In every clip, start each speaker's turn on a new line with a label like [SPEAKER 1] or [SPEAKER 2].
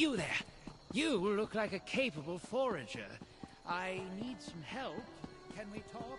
[SPEAKER 1] You there! You look like a capable forager. I need some help. Can we talk?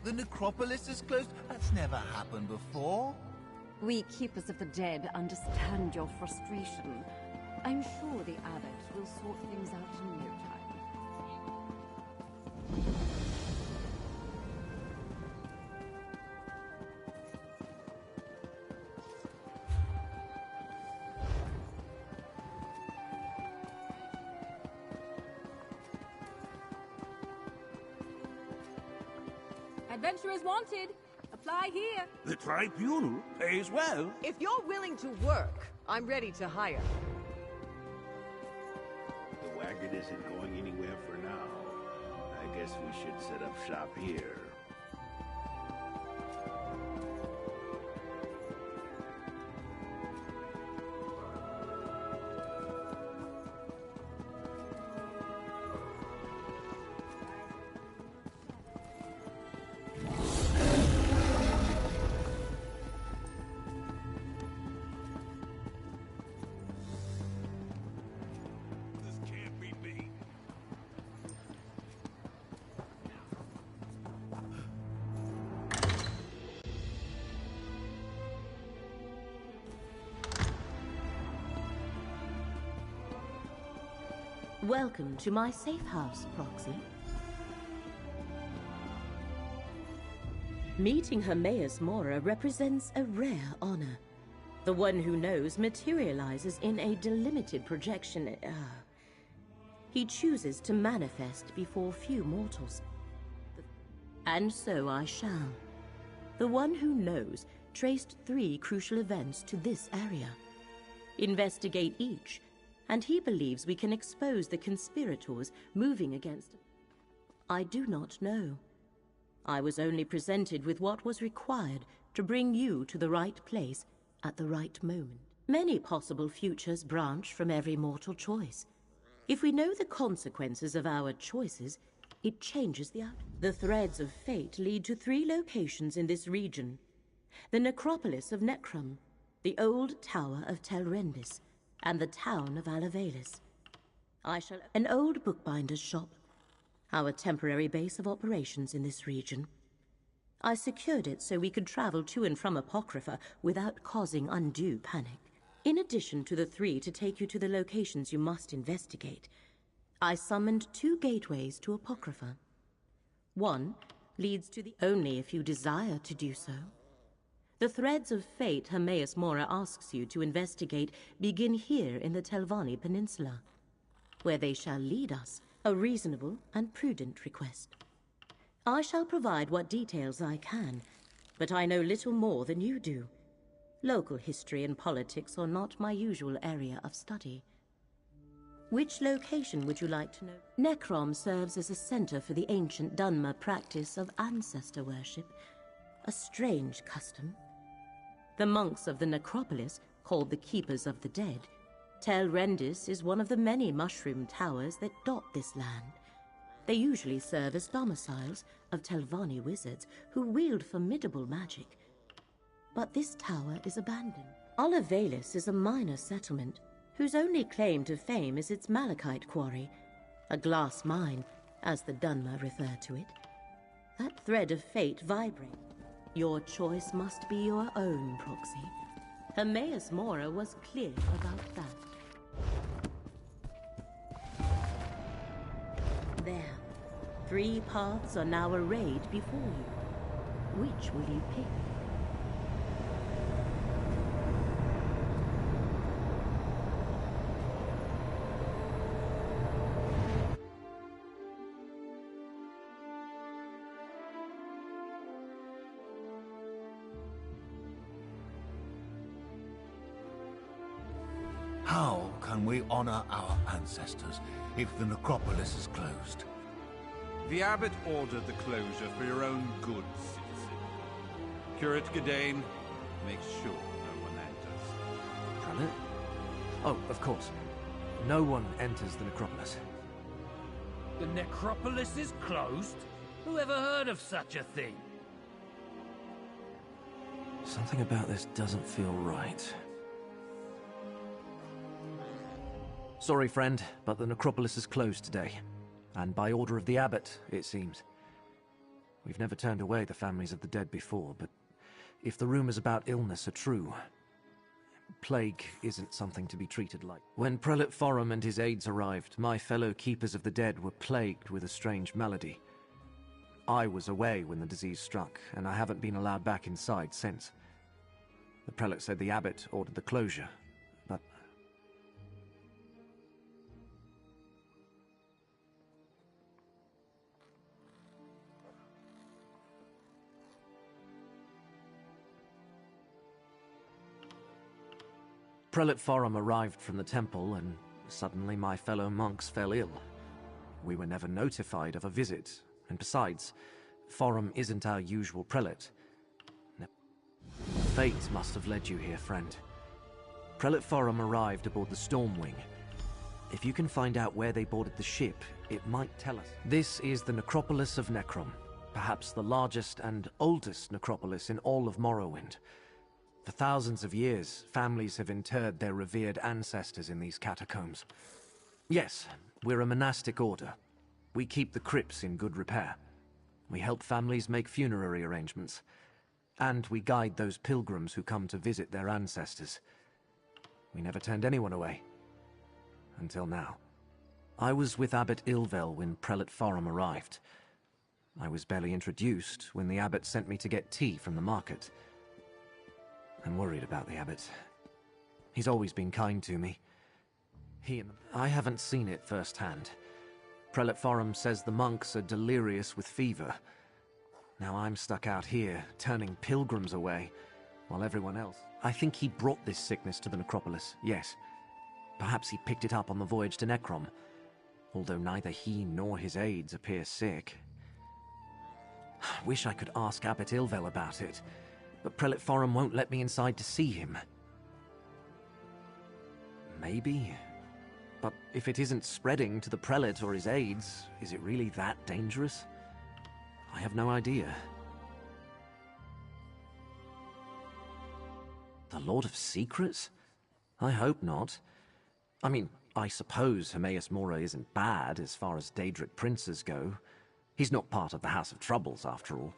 [SPEAKER 2] The necropolis is closed? That's never happened before.
[SPEAKER 3] We keepers of the dead understand your frustration. I'm sure the abbot will sort things out in no time.
[SPEAKER 4] Adventurers wanted. Apply here.
[SPEAKER 5] The tribunal pays well.
[SPEAKER 6] If you're willing to work, I'm ready to hire.
[SPEAKER 5] The wagon isn't going anywhere for now. I guess we should set up shop here.
[SPEAKER 7] Welcome to my safe house, Proxy. Meeting Hermaeus Mora represents a rare honor. The one who knows materializes in a delimited projection. He chooses to manifest before few mortals. And so I shall. The one who knows traced 3 crucial events to this area. Investigate each, and he believes we can expose the conspirators moving against... I do not know. I was only presented with what was required to bring you to the right place at the right moment. Many possible futures branch from every mortal choice. If we know the consequences of our choices, it changes the outcome. The threads of fate lead to 3 locations in this region. The necropolis of Necrum, the old tower of Telrendis, and the town of Alavelis. An old bookbinder's shop, our temporary base of operations in this region. I secured it so we could travel to and from Apocrypha without causing undue panic. In addition to the 3 to take you to the locations you must investigate, I summoned 2 gateways to Apocrypha. One leads to the... only if you desire to do so. The threads of fate Hermaeus Mora asks you to investigate begin here in the Telvanni Peninsula, where they shall lead us, a reasonable and prudent request. I shall provide what details I can, but I know little more than you do. Local history and politics are not my usual area of study. Which location would you like to know? Necrom serves as a center for the ancient Dunmer practice of ancestor worship, a strange custom. The monks of the necropolis, called the Keepers of the Dead, Telrendis is one of the many mushroom towers that dot this land. They usually serve as domiciles of Telvanni wizards who wield formidable magic. But this tower is abandoned. Alavelis is a minor settlement, whose only claim to fame is its malachite quarry, a glass mine, as the Dunmer refer to it. That thread of fate vibrates. Your choice must be your own, Proxy. Hermaeus Mora was clear about that. There. 3 paths are now arrayed before you. Which will you pick?
[SPEAKER 2] How can we honor our ancestors if the necropolis is closed?
[SPEAKER 8] The abbot ordered the closure for your own good, citizen. Curate Gadain, make sure no one enters.
[SPEAKER 9] Prelate? Oh, of course. No one enters the necropolis.
[SPEAKER 1] The necropolis is closed? Who ever heard of such a thing?
[SPEAKER 9] Something about this doesn't feel right. Sorry, friend, but the necropolis is closed today. And by order of the abbot, it seems. We've never turned away the families of the dead before, but if the rumors about illness are true, plague isn't something to be treated like. When Prelate Forum and his aides arrived, my fellow keepers of the dead were plagued with a strange malady. I was away when the disease struck, and I haven't been allowed back inside since. The prelate said the abbot ordered the closure, but... Prelate Forum arrived from the temple, and suddenly my fellow monks fell ill. We were never notified of a visit, and besides, Forum isn't our usual prelate. Fate must have led you here, friend. Prelate Forum arrived aboard the Stormwing. If you can find out where they boarded the ship, it might tell us. This is the necropolis of Necrom, perhaps the largest and oldest necropolis in all of Morrowind. For thousands of years, families have interred their revered ancestors in these catacombs. Yes, we're a monastic order. We keep the crypts in good repair. We help families make funerary arrangements. And we guide those pilgrims who come to visit their ancestors. We never turned anyone away. Until now. I was with Abbot Ilvel when Prelate Forum arrived. I was barely introduced when the abbot sent me to get tea from the market. I'm worried about the abbot. He's always been kind to me. I haven't seen it firsthand. Prelate Forum says the monks are delirious with fever. Now I'm stuck out here, turning pilgrims away, while everyone else... I think he brought this sickness to the necropolis, yes. Perhaps he picked it up on the voyage to Necrom, although neither he nor his aides appear sick. Wish I could ask Abbot Ilvel about it, but Prelate Forum won't let me inside to see him. Maybe. But if it isn't spreading to the prelate or his aides, is it really that dangerous? I have no idea. The Lord of Secrets? I hope not. I mean, I suppose Hermaeus Mora isn't bad as far as Daedric princes go. He's not part of the House of Troubles, after all.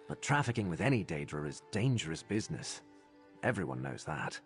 [SPEAKER 9] But trafficking with any Daedra is dangerous business. Everyone knows that.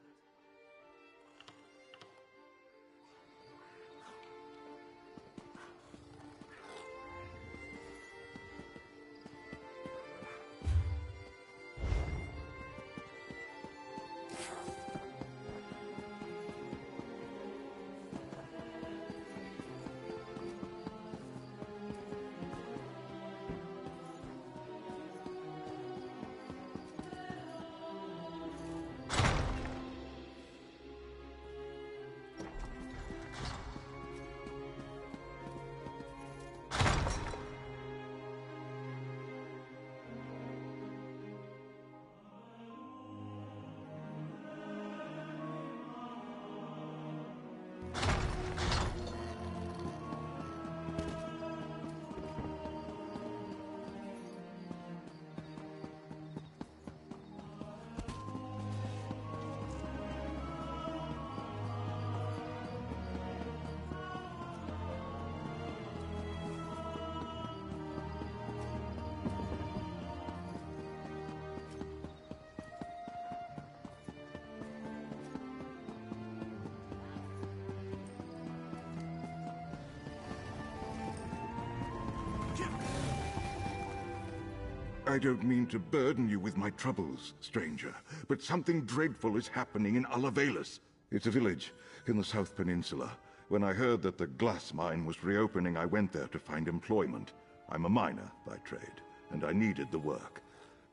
[SPEAKER 10] I don't mean to burden you with my troubles, stranger, but something dreadful is happening in Alavelis. It's a village in the South Peninsula. When I heard that the glass mine was reopening, I went there to find employment. I'm a miner by trade, and I needed the work.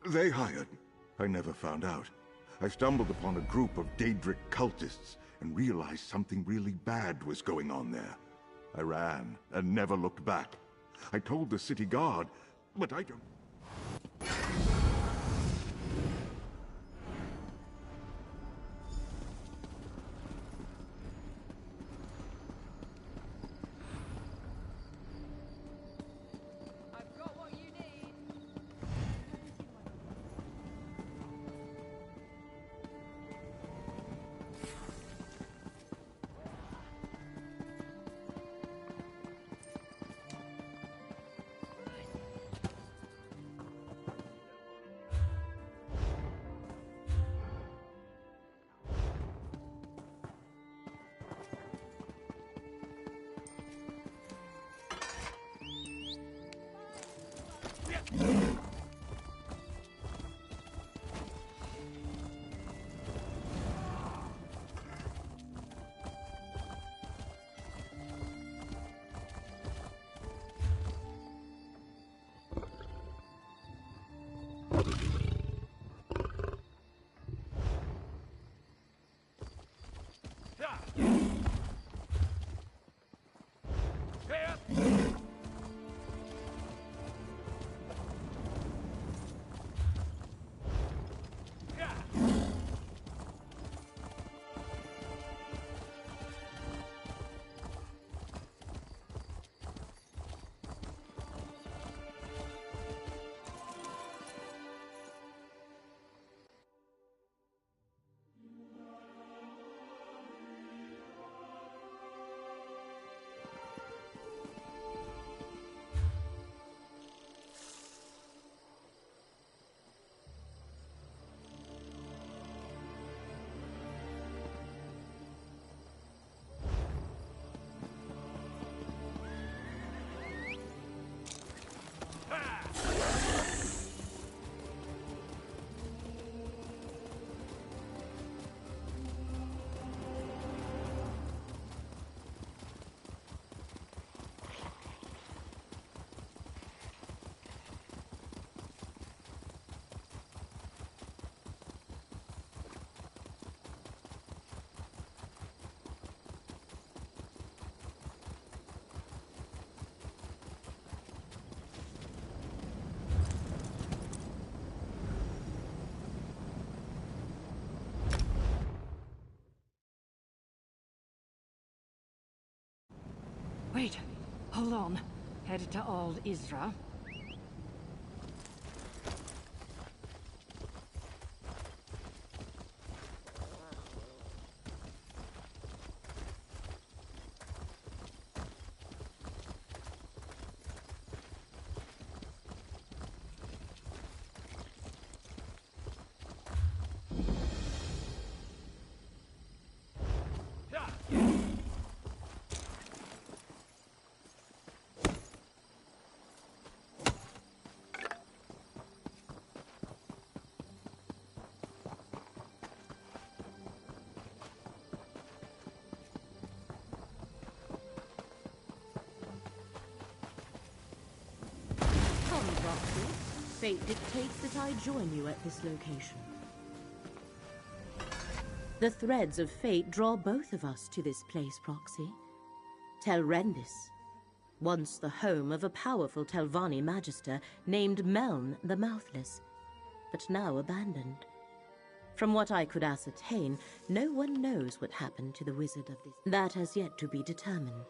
[SPEAKER 10] They hired me. I never found out. I stumbled upon a group of Daedric cultists and realized something really bad was going on there. I ran and never looked back. I told the city guard, but I don't...
[SPEAKER 6] I've got what you need.
[SPEAKER 3] Wait, hold on. Headed to Old Isra.
[SPEAKER 7] Fate dictates that I join you at this location. The threads of fate draw both of us to this place, Proxy. Telrendis, once the home of a powerful Telvanni magister named Meln the Mouthless, but now abandoned. From what I could ascertain, no one knows what happened to the wizard of this. That has yet to be determined.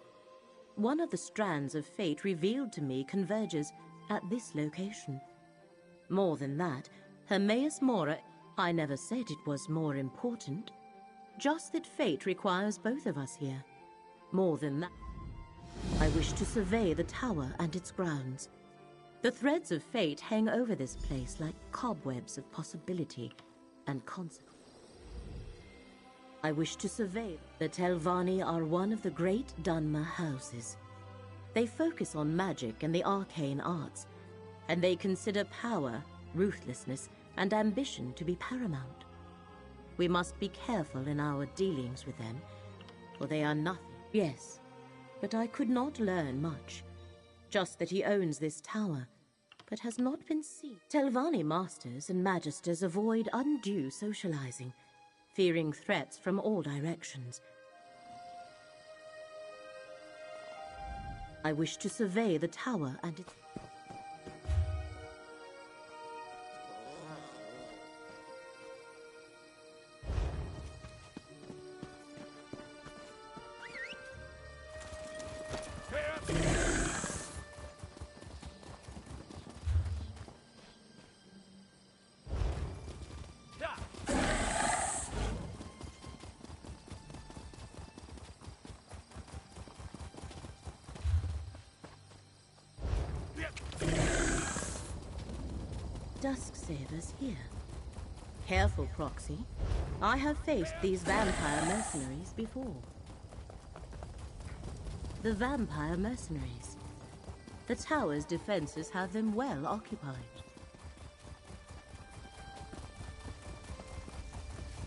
[SPEAKER 7] One of the strands of fate revealed to me converges at this location. More than that, Hermaeus Mora, I never said it was more important. Just that fate requires both of us here. More than that, I wish to survey the tower and its grounds. The threads of fate hang over this place like cobwebs of possibility and consequence. I wish to survey. The Telvanni are one of the great Dunmer houses. They focus on magic and the arcane arts, and they consider power ruthlessness, and ambition to be paramount. We must be careful in our dealings with them, for they are nothing. Yes, but I could not learn much. Just that he owns this tower, but has not been seen. Telvanni masters and magisters avoid undue socializing, fearing threats from all directions. I wish to survey the tower and its... Dusk Sabers here. Careful, Proxy. I have faced these vampire mercenaries before. The vampire mercenaries. The tower's defenses have them well occupied.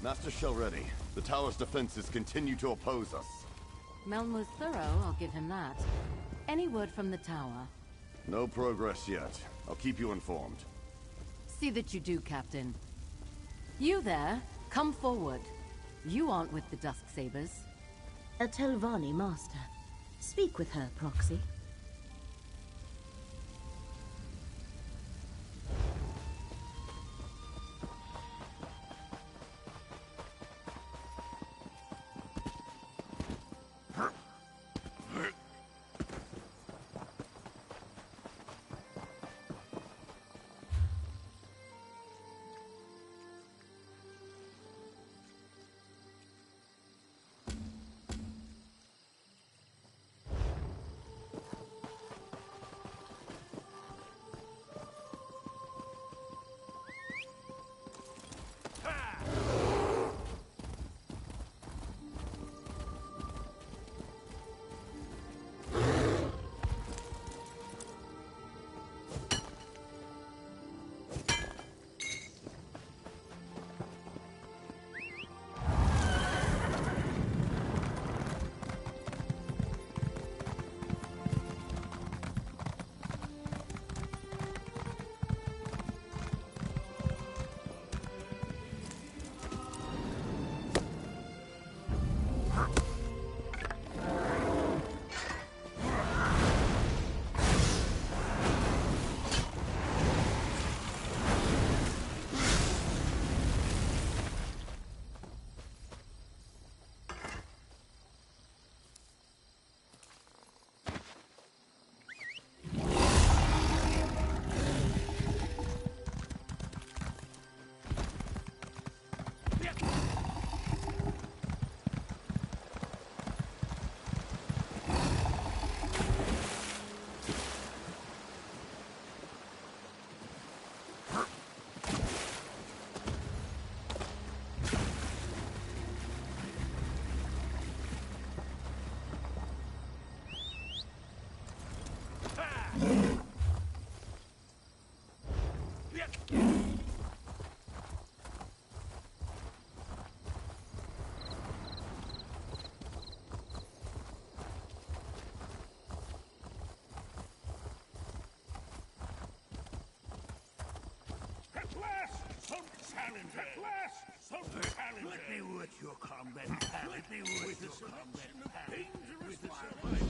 [SPEAKER 11] Master Shell ready. The tower's defenses continue to oppose us.
[SPEAKER 3] Melmo's thorough, I'll give him that. Any word from the tower?
[SPEAKER 11] No progress yet. I'll keep you informed.
[SPEAKER 3] See that you do, Captain. You there, come forward. You aren't with the Dusk Sabers.
[SPEAKER 7] A Telvanni master. Speak with her, Proxy.
[SPEAKER 5] Let me work your combat talent. Let me work your combat talent. With the survival.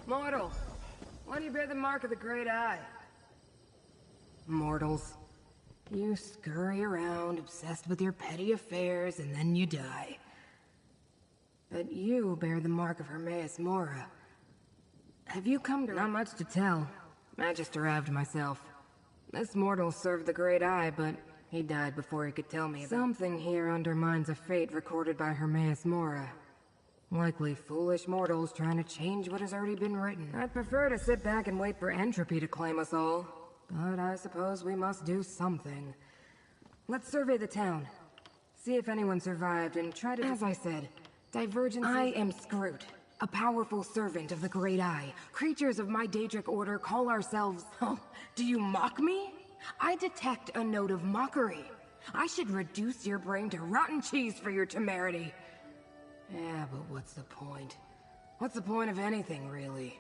[SPEAKER 12] Mortal, why do you bear the mark of the Great Eye? Mortals. You scurry around, obsessed with your petty affairs, and then you die. But you bear the mark of Hermaeus Mora. Have you come to— Not much to tell. I just arrived myself. This mortal served the Great Eye, but he died before he could tell me about— Something here undermines a fate recorded by Hermaeus Mora. Likely foolish mortals trying to change what has already been written. I'd prefer to sit back and wait for entropy to claim us all. But I suppose we must do something. Let's survey the town. See if anyone survived and try to— As I said, divergences— I am Scroot, a powerful servant of the Great Eye. Creatures of my Daedric order call ourselves— Oh, do you mock me? I detect a note of mockery. I should reduce your brain to rotten cheese for your temerity. Yeah, but what's the point? What's the point of anything, really?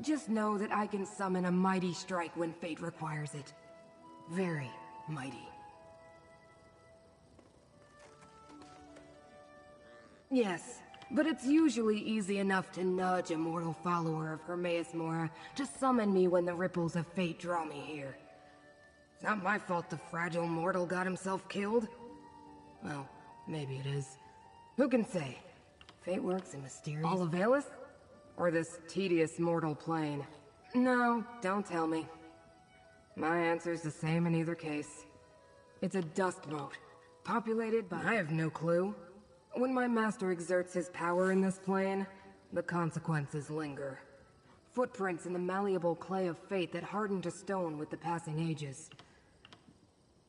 [SPEAKER 12] Just know that I can summon a mighty strike when fate requires it. Very mighty. Yes, but it's usually easy enough to nudge a mortal follower of Hermaeus Mora to summon me when the ripples of fate draw me here. It's not my fault the fragile mortal got himself killed. Well, maybe it is. Who can say? Fate works in mysterious— Olavelis? Or this tedious mortal plane? No, don't tell me. My answer's the same in either case. It's a dust mote, populated by— I have no clue. When my master exerts his power in this plane, the consequences linger. Footprints in the malleable clay of fate that harden to stone with the passing ages.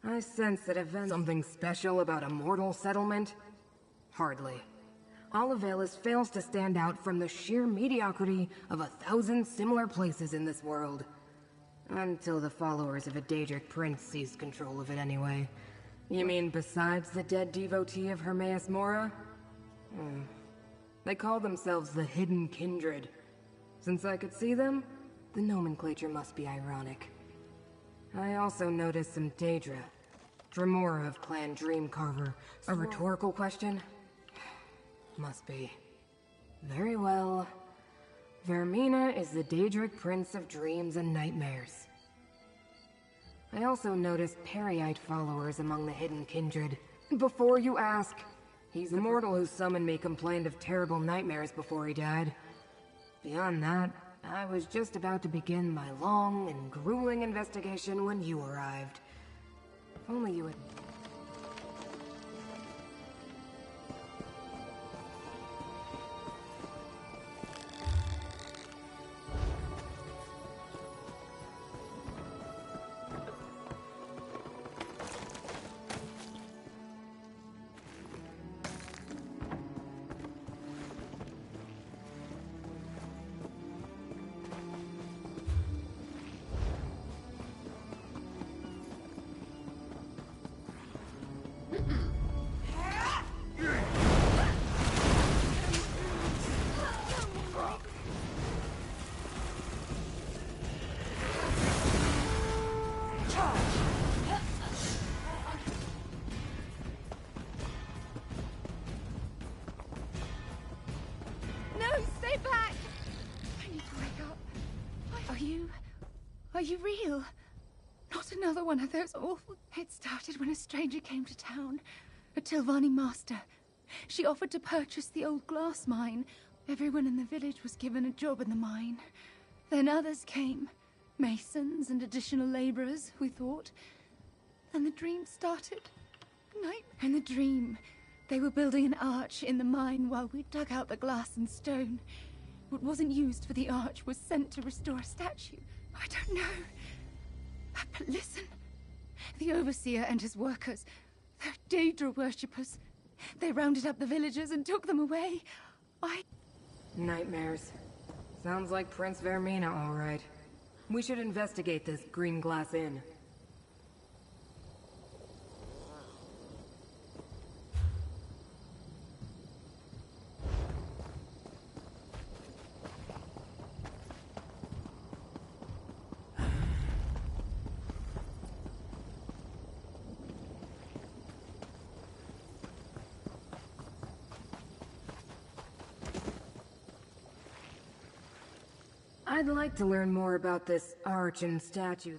[SPEAKER 12] I sense that events— Something special about a mortal settlement? Hardly. Olavelis fails to stand out from the sheer mediocrity of 1,000 similar places in this world. Until the followers of a Daedric prince seize control of it anyway. You mean besides the dead devotee of Hermaeus Mora? They call themselves the Hidden Kindred. Since I could see them, the nomenclature must be ironic. I also noticed some Daedra. Dremora of Clan Dreamcarver. A rhetorical question? Must be. Very well. Vermina is the Daedric Prince of Dreams and Nightmares. I also noticed Periite followers among the Hidden Kindred. Before you ask, he's the mortal who summoned me complained of terrible nightmares before he died. Beyond that, I was just about to begin my long and grueling investigation when you arrived. If only you had—
[SPEAKER 6] Are you real? Not another one of those awful— It started when a stranger came to town, a Tilvani master. She offered to purchase the old glass mine. Everyone in the village was given a job in the mine. Then others came. Masons and additional laborers, we thought. Then the dream started. Night. In the dream, they were building an arch in the mine while we dug out the glass and stone. What wasn't used for the arch was sent to restore a statue. I don't know. But listen. The overseer and his workers, they're Daedra worshippers. They rounded up the villagers and took them away.
[SPEAKER 12] Nightmares. Sounds like Prince Vermina, all right. We should investigate this Green Glass Inn. I'd like to learn more about this arch and statue.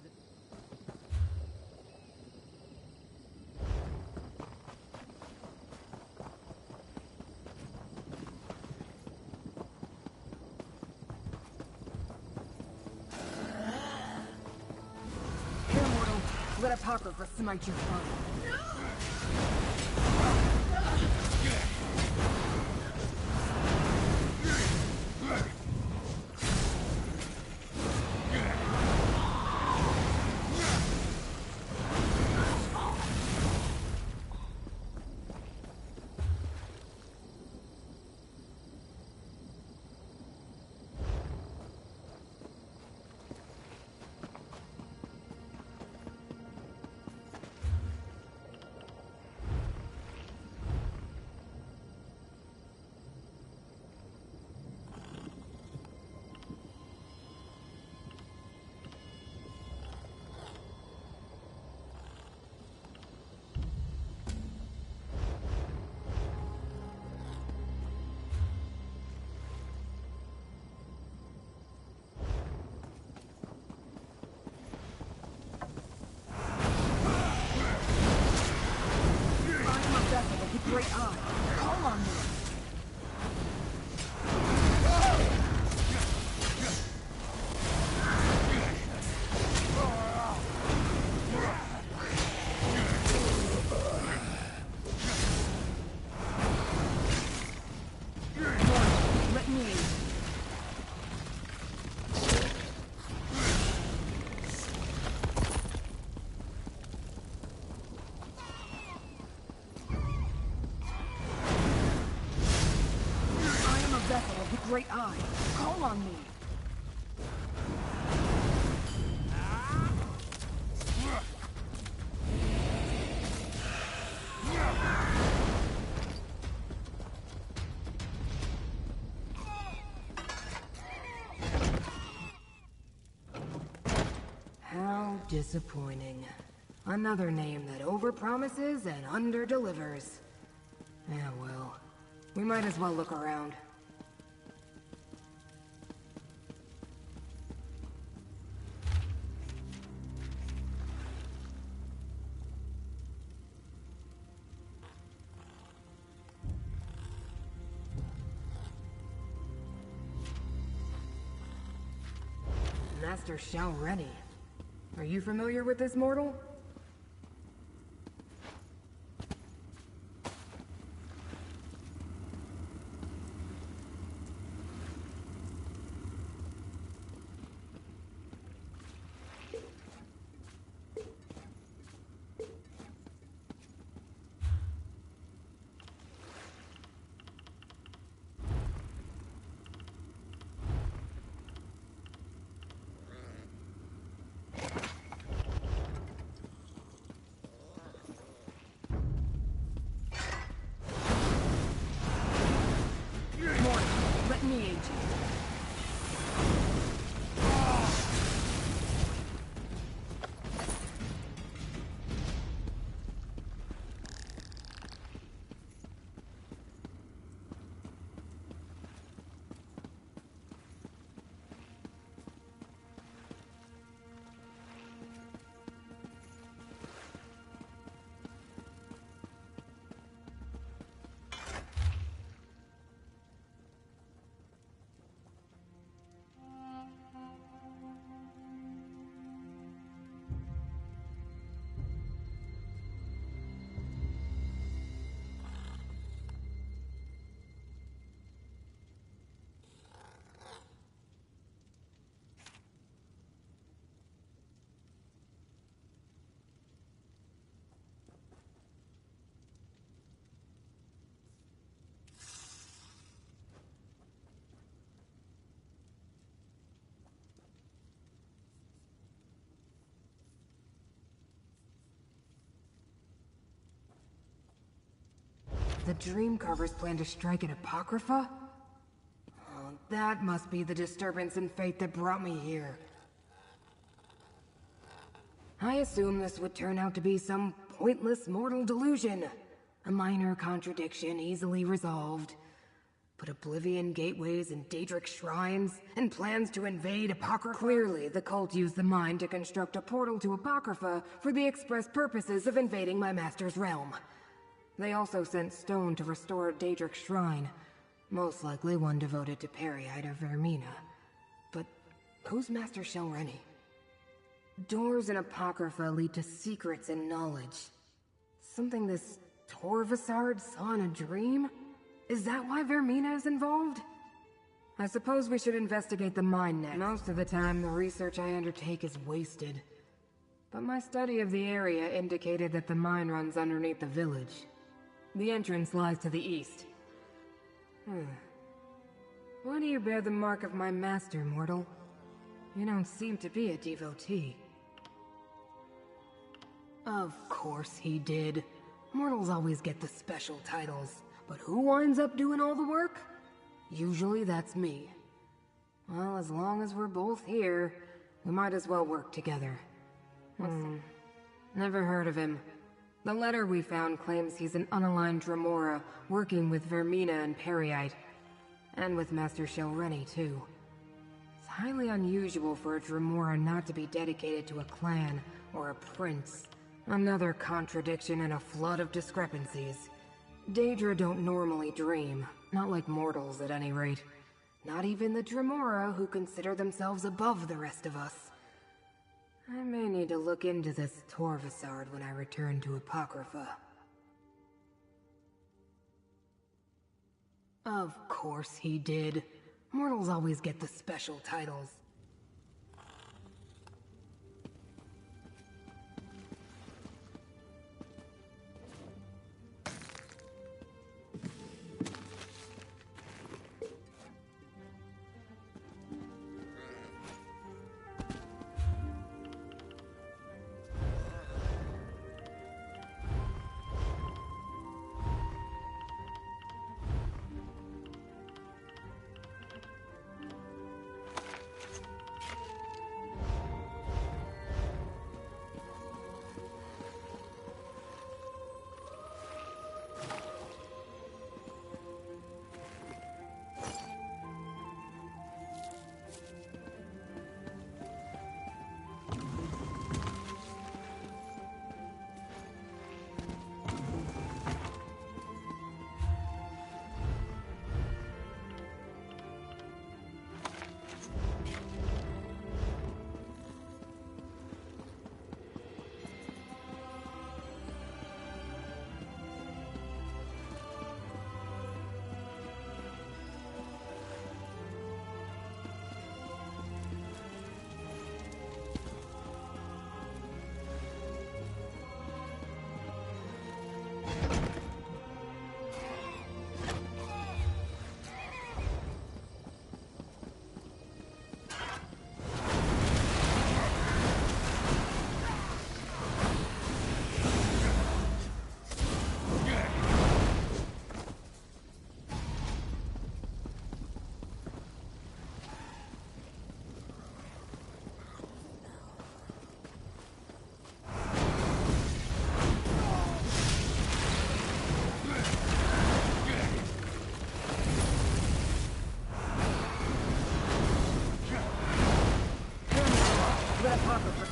[SPEAKER 12] Here, mortal. Let Apocrypha smite your foe. Great eye. Call on me. Let me. Great eye. Call on me. How disappointing. Another name that overpromises and underdelivers. Yeah, well, we might as well look around. Master Xiaoreni. Are you familiar with this mortal? Let me aid you. The Dreamcarvers plan to strike at Apocrypha? Oh, that must be the disturbance in fate that brought me here. I assumed this would turn out to be some pointless mortal delusion. A minor contradiction easily resolved. Put Oblivion gateways in Daedric shrines, and plans to invade Apocrypha? Clearly, the cult used the mine to construct a portal to Apocrypha for the express purposes of invading my master's realm. They also sent stone to restore a Daedric shrine, most likely one devoted to Periite or Vermina. But who's Master Shelreni? Doors in Apocrypha lead to secrets and knowledge. Something this Torvasard saw in a dream? Is that why Vermina is involved? I suppose we should investigate the mine next. Most of the time, the research I undertake is wasted. But my study of the area indicated that the mine runs underneath the village. The entrance lies to the east. Why do you bear the mark of my master, mortal? You don't seem to be a devotee. Of course he did. Mortals always get the special titles. But who winds up doing all the work? Usually that's me. Well, as long as we're both here, we might as well work together. Never heard of him. The letter we found claims he's an unaligned Dremora, working with Vermina and Periite. And with Master Shelreni, too. It's highly unusual for a Dremora not to be dedicated to a clan or a prince. Another contradiction and a flood of discrepancies. Daedra don't normally dream. Not like mortals, at any rate. Not even the Dremora, who consider themselves above the rest of us. I may need to look into this Torvasard when I return to Apocrypha. Of course he did. Mortals always get the special titles.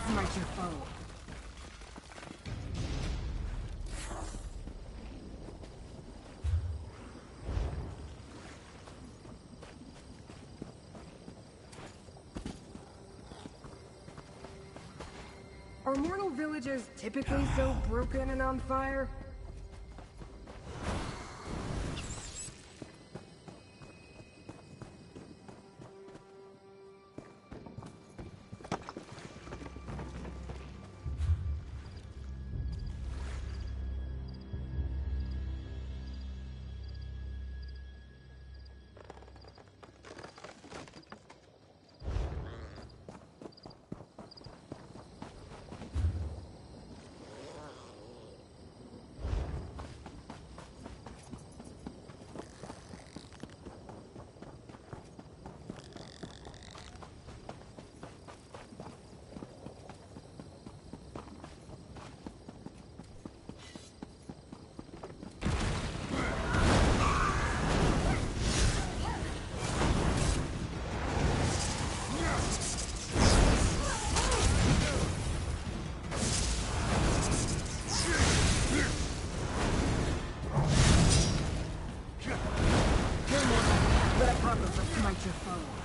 [SPEAKER 12] Smite your foe. Are mortal villages typically so broken and on fire? foe.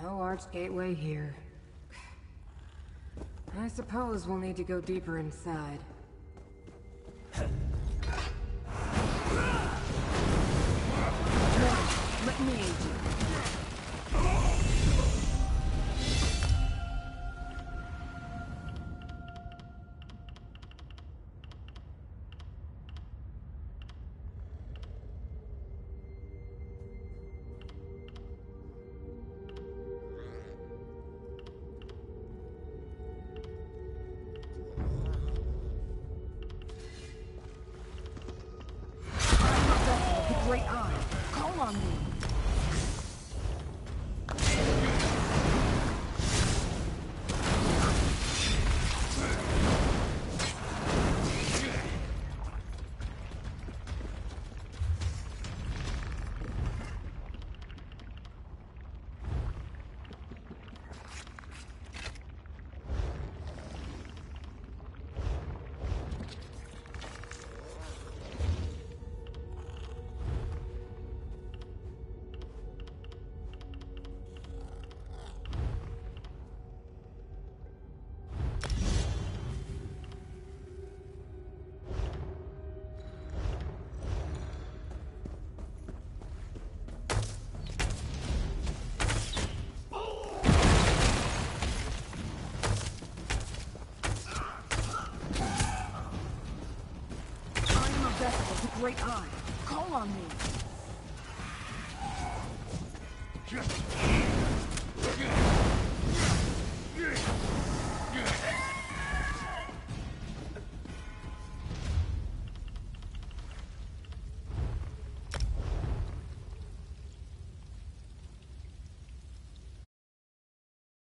[SPEAKER 12] No arch gateway here. I suppose we'll need to go deeper inside. Let me aid you. Great eye. Call on me. Great eye. Call on me.
[SPEAKER 5] Just